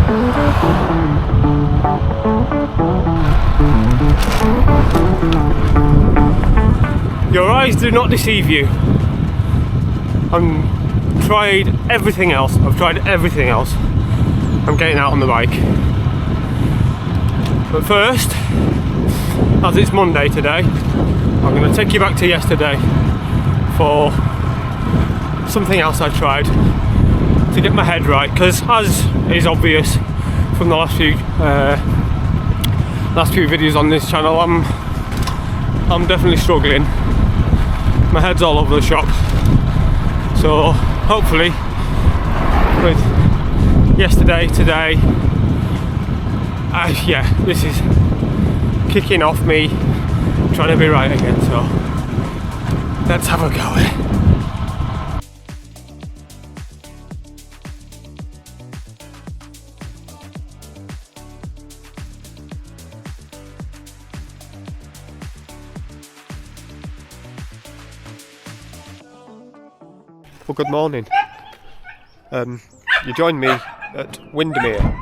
Your eyes do not deceive you. I've tried everything else. I'm getting out on the bike. But first, as it's Monday today, I'm going to take you back to yesterday for something else I tried to get my head right, because as is obvious from the last few videos on this channel, I'm definitely struggling. My head's all over the shop. So hopefully with yesterday, today, this is kicking off me trying to be right again, so let's have a go. Well, good morning. You joined me at Windermere,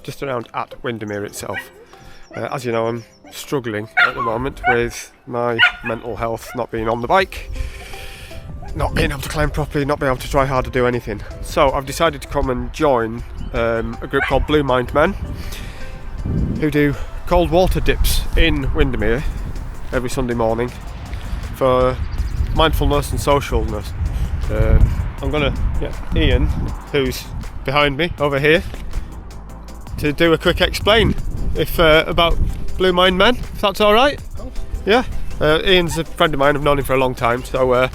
just around at Windermere itself. As you know, I'm struggling at the moment with my mental health, not being on the bike, not being able to climb properly, not being able to try hard to do anything. So I've decided to come and join a group called Blue Mind Men, who do cold water dips in Windermere every Sunday morning for mindfulness and socialness. I'm going to get Ian, who's behind me over here, to do a quick explain about Blue Mind Men, if that's all right. Yeah. Ian's a friend of mine. I've known him for a long time, so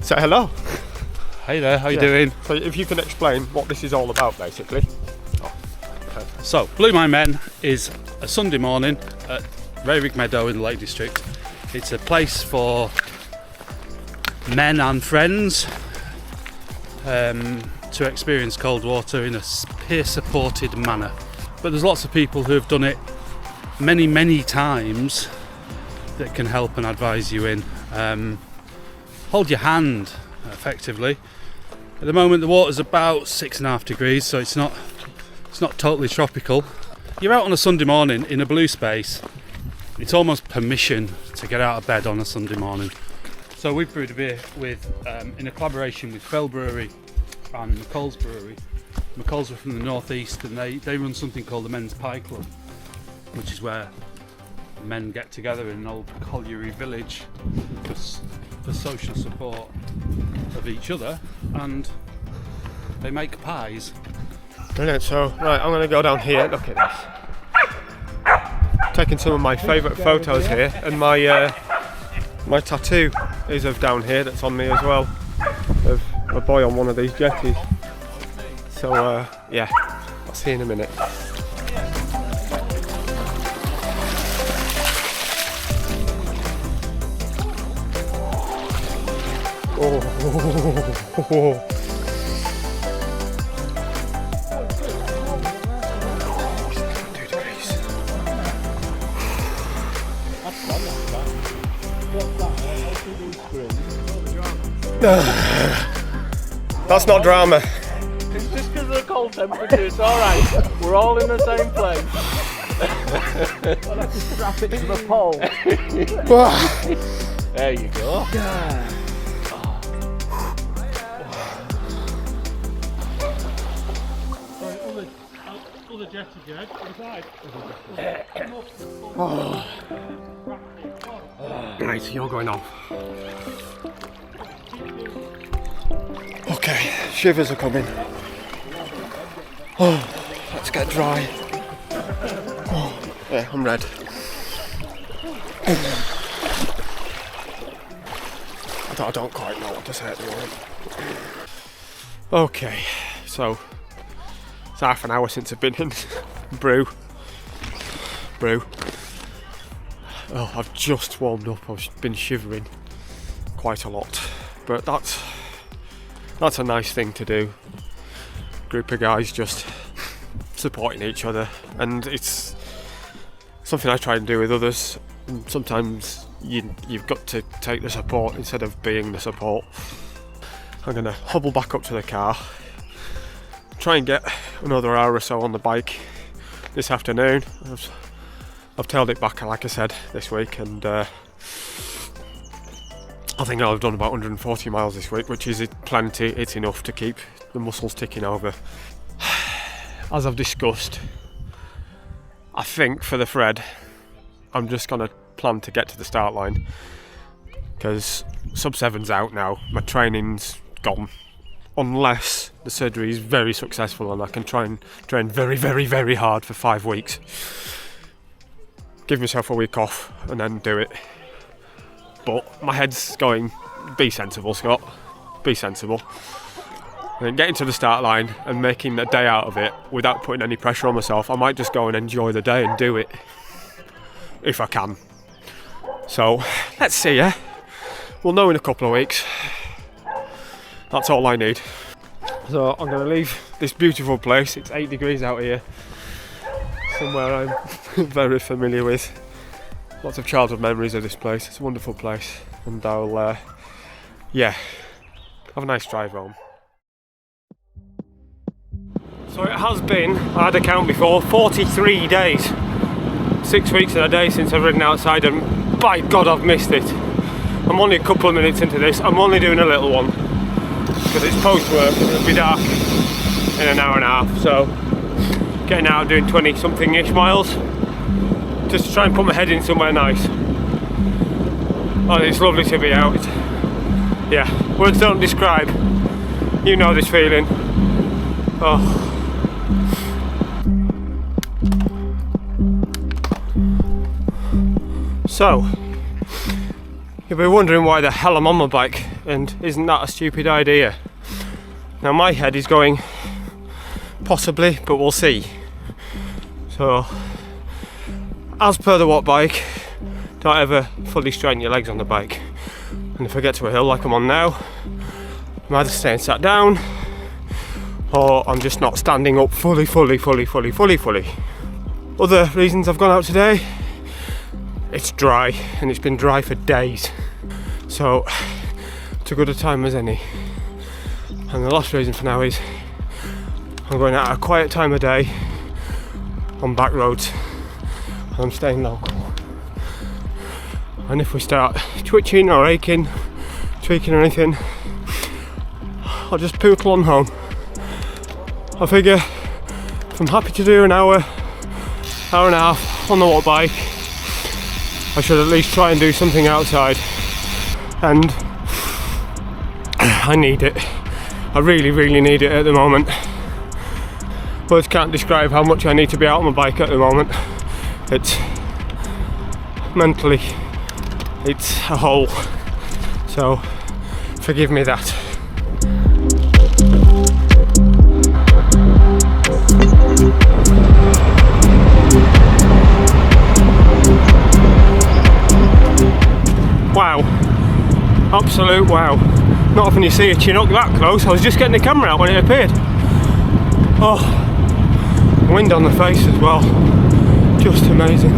say hello. Hey there, how you doing? So if you can explain what this is all about, basically. So, Blue Mind Men is a Sunday morning at Raywick Meadow in the Lake District. It's a place for men and friends to experience cold water in a peer-supported manner. But there's lots of people who have done it many times that can help and advise you in. Hold your hand, effectively. At the moment the water's about 6.5 degrees, so it's not totally tropical. You're out on a Sunday morning in a blue space. It's almost permission to get out of bed on a Sunday morning. So we've brewed a beer in a collaboration with Fell Brewery and McColl's Brewery. McColl's are from the northeast, and they run something called the Men's Pie Club, which is where men get together in an old colliery village for social support of each other, and they make pies. Brilliant. So right, I'm going to go down here. Look at this. Taking some of my favourite photos here, and my tattoo is of down here that's on me as well, of a boy on one of these jetties. So yeah, I'll see you in a minute. Oh. That's not drama. It's just because of the cold temperature, it's alright. We're all in the same place. I'll have to strap it to the pole. There you go. Other jetty, Jed, inside. Right, you're going on. Okay, shivers are coming. Oh, let's get dry. Oh, yeah, I'm red. I don't quite know what to say at the moment. Okay, so it's half an hour since I've been in brew. Oh, I've just warmed up. I've been shivering quite a lot, but that's a nice thing to do. Group of guys just supporting each other, and it's something I try and do with others. And sometimes you've got to take the support instead of being the support. I'm gonna hobble back up to the car, try and get another hour or so on the bike this afternoon. I've tailed it back, like I said, this week, and I think I'll have done about 140 miles this week, which is plenty. It's enough to keep the muscles ticking over. As I've discussed, I think for the Fred, I'm just going to plan to get to the start line, because sub 7's out now, my training's gone, unless the surgery is very successful and I can try and train very, very, very hard for 5 weeks. Give myself a week off and then do it. But my head's going, be sensible, Scott, be sensible. And then getting to the start line and making a day out of it without putting any pressure on myself. I might just go and enjoy the day and do it, if I can. So, let's see, yeah? We'll know in a couple of weeks. That's all I need. So I'm going to leave this beautiful place. It's 8 degrees out here. Somewhere I'm very familiar with. Lots of childhood memories of this place. It's a wonderful place. And I'll, have a nice drive home. So it has been, I had a count before, 43 days. 6 weeks and a day since I've ridden outside, and by God I've missed it. I'm only a couple of minutes into this. I'm only doing a little one, because it's post work and it'll be dark in an hour and a half, so getting out doing 20 something ish miles just to try and put my head in somewhere nice. Oh, it's lovely to be out. Yeah, words don't describe. You know this feeling. Oh. So you'll be wondering why the hell I'm on my bike, and isn't that a stupid idea? Now my head is going possibly, but we'll see. So, as per the Watt bike, don't ever fully straighten your legs on the bike. And if I get to a hill like I'm on now, I'm either staying sat down or I'm just not standing up fully. Other reasons I've gone out today, it's dry, and it's been dry for days. So, it's as good a time as any. And the last reason for now is I'm going out at a quiet time of day on back roads, and I'm staying local. And if we start twitching or aching, tweaking or anything, I'll just poodle on home. I figure if I'm happy to do an hour and a half on the Watt bike, I should at least try and do something outside. And I need it. I really need it at the moment. Words can't describe how much I need to be out on my bike at the moment. It's mentally, it's a hole. So forgive me that. Wow, absolute wow. Not often you see a Chinook that close. I was just getting the camera out when it appeared. Oh, wind on the face as well, just amazing.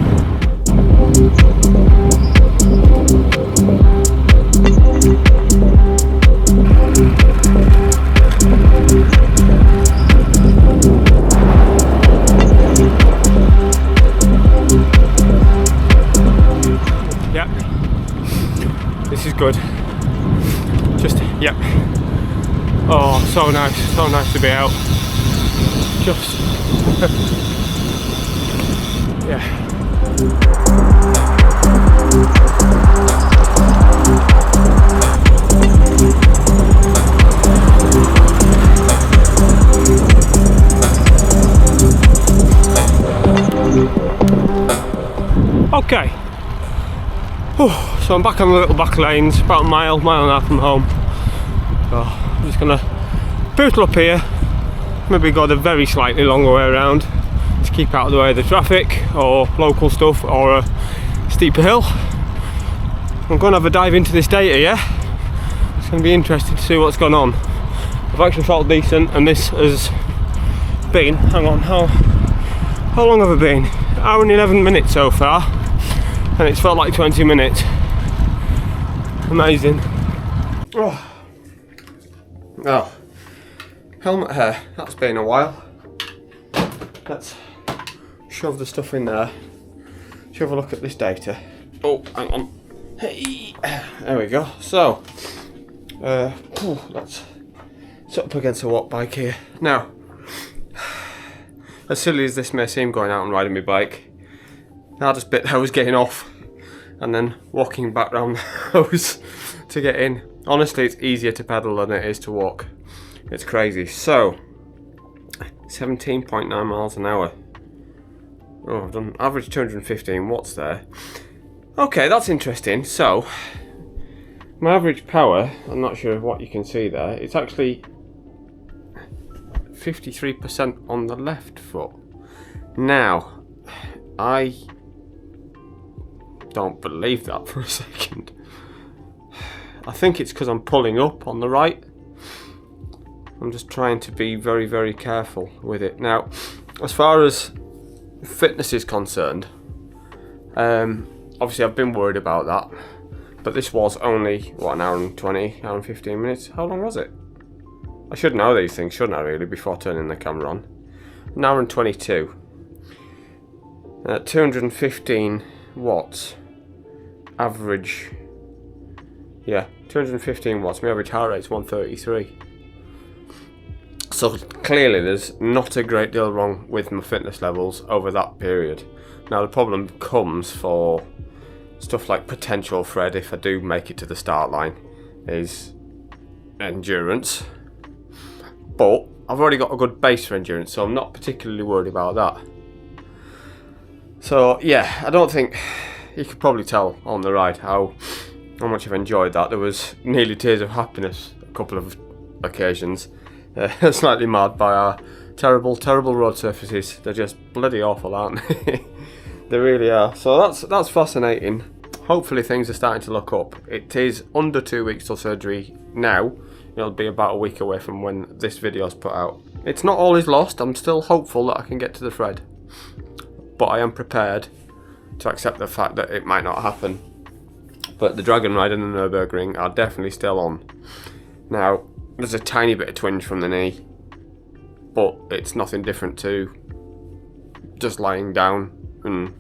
Yep, this is good. Just, yep. Oh, so nice to be out. Just, yeah. Okay. So I'm back on the little back lanes, about a mile and a half from home. So I'm just gonna poodle up here, maybe go the very slightly longer way around to keep out of the way of the traffic or local stuff or a steeper hill. I'm going to have a dive into this data, yeah? It's going to be interesting to see what's gone on. I've actually felt decent, and this has been, hang on, how long have I been? Hour and 11 minutes so far, and it's felt like 20 minutes. Amazing. Oh. helmet hair. That's been a while. Let's shove the stuff in there. Let's have a look at this data. Oh, hang on. Hey, there we go. So, that's up against a watt bike here. Now, as silly as this may seem, going out and riding my bike, the hardest bit I was getting off and then walking back round the house to get in. Honestly, it's easier to pedal than it is to walk. It's crazy. So, 17.9 miles an hour. Oh, I've done average 215 watts there. Okay, that's interesting. So, my average power, I'm not sure what you can see there, it's actually 53% on the left foot. Now, I don't believe that for a second. I think it's because I'm pulling up on the right. I'm just trying to be very, very careful with it. Now, as far as fitness is concerned, obviously I've been worried about that, but this was only, what, an hour and 20, hour and 15 minutes? How long was it? I should know these things, shouldn't I, really, before turning the camera on? An hour and 22. 215 watts. Average. Yeah, 215 watts. My average heart rate's 133. So clearly there's not a great deal wrong with my fitness levels over that period. Now the problem comes for stuff like potential Fred, if I do make it to the start line, is endurance. But I've already got a good base for endurance, so I'm not particularly worried about that. So yeah, I don't think, you could probably tell on the ride how much I've enjoyed that. There was nearly tears of happiness a couple of occasions. Slightly marred by our terrible, terrible road surfaces. They're just bloody awful, aren't they? They really are. So that's fascinating. Hopefully things are starting to look up. It is under 2 weeks till surgery now. It'll be about a week away from when this video's put out. It's not all is lost. I'm still hopeful that I can get to the Fred, but I am prepared to accept the fact that it might not happen. But the Dragon Ride and the Nürburgring are definitely still on. Now, there's a tiny bit of twinge from the knee, but it's nothing different to just lying down and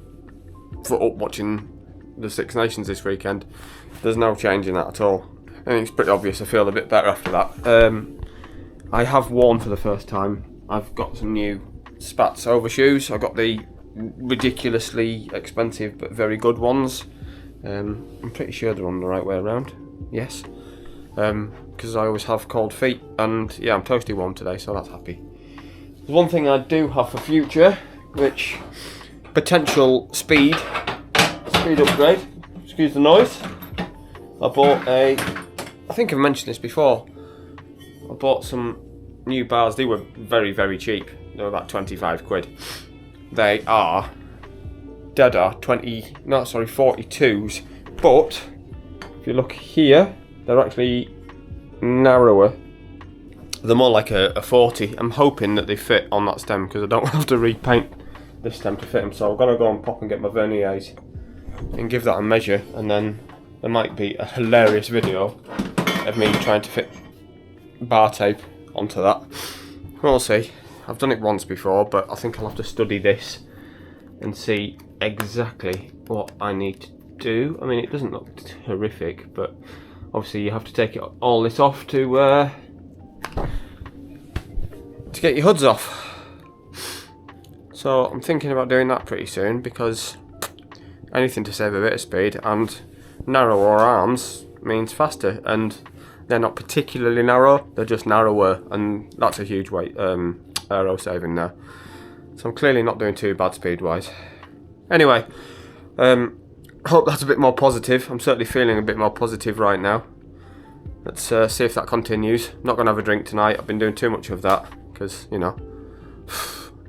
foot up watching the Six Nations this weekend. There's no change in that at all. I think it's pretty obvious I feel a bit better after that. I have worn for the first time, I've got some new Spats overshoes. I got the ridiculously expensive but very good ones. I'm pretty sure they're on the right way around. Yes. Because I always have cold feet, and yeah, I'm toasty warm today, so that's happy. There's one thing I do have for future, which potential speed upgrade. Excuse the noise. I bought I think I've mentioned this before. I bought some new bars. They were very, very cheap. They were about 25 quid. They are deader 42s, but if you look here, they're actually narrower. They're more like a 40. I'm hoping that they fit on that stem because I don't have to repaint this stem to fit them. So I'm gonna go and pop and get my verniers and give that a measure, and then there might be a hilarious video of me trying to fit bar tape onto that. We'll see. I've done it once before, but I think I'll have to study this and see exactly what I need to do. I mean, it doesn't look horrific, but obviously you have to take all this off to get your hoods off. So I'm thinking about doing that pretty soon, because anything to save a bit of speed, and narrower arms means faster, and they're not particularly narrow, they're just narrower, and that's a huge weight aero saving there. So I'm clearly not doing too bad speed wise. Anyway, hope that's a bit more positive. I'm certainly feeling a bit more positive right now. Let's see if that continues. Not going to have a drink tonight. I've been doing too much of that because, you know,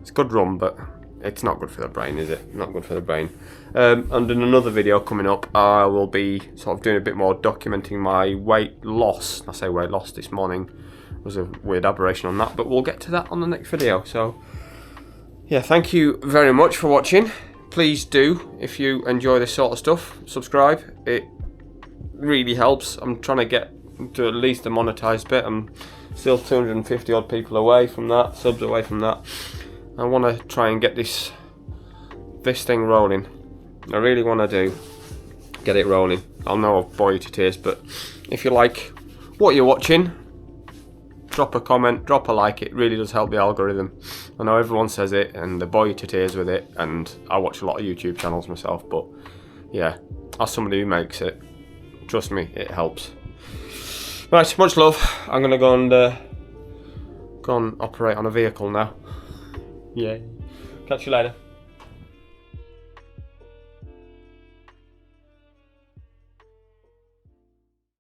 it's good rum, but it's not good for the brain, is it? Not good for the brain. And in another video coming up, I will be sort of doing a bit more documenting my weight loss. I say weight loss this morning was a weird aberration on that, but we'll get to that on the next video. So yeah, thank you very much for watching. Please do, if you enjoy this sort of stuff, subscribe. It really helps. I'm trying to get to at least the monetized bit. I'm Still 250 odd people away from that, subs away from that. I want to try and get this thing rolling. I really want to get it rolling. I know I've bored you to tears, but if you like what you're watching, drop a comment, drop a like. It really does help the algorithm. I know everyone says it and they bore you to tears with it, and I watch a lot of YouTube channels myself, but yeah, as somebody who makes it, trust me, it helps. Right, much love. I'm gonna go and operate on a vehicle now. Yeah. Catch you later.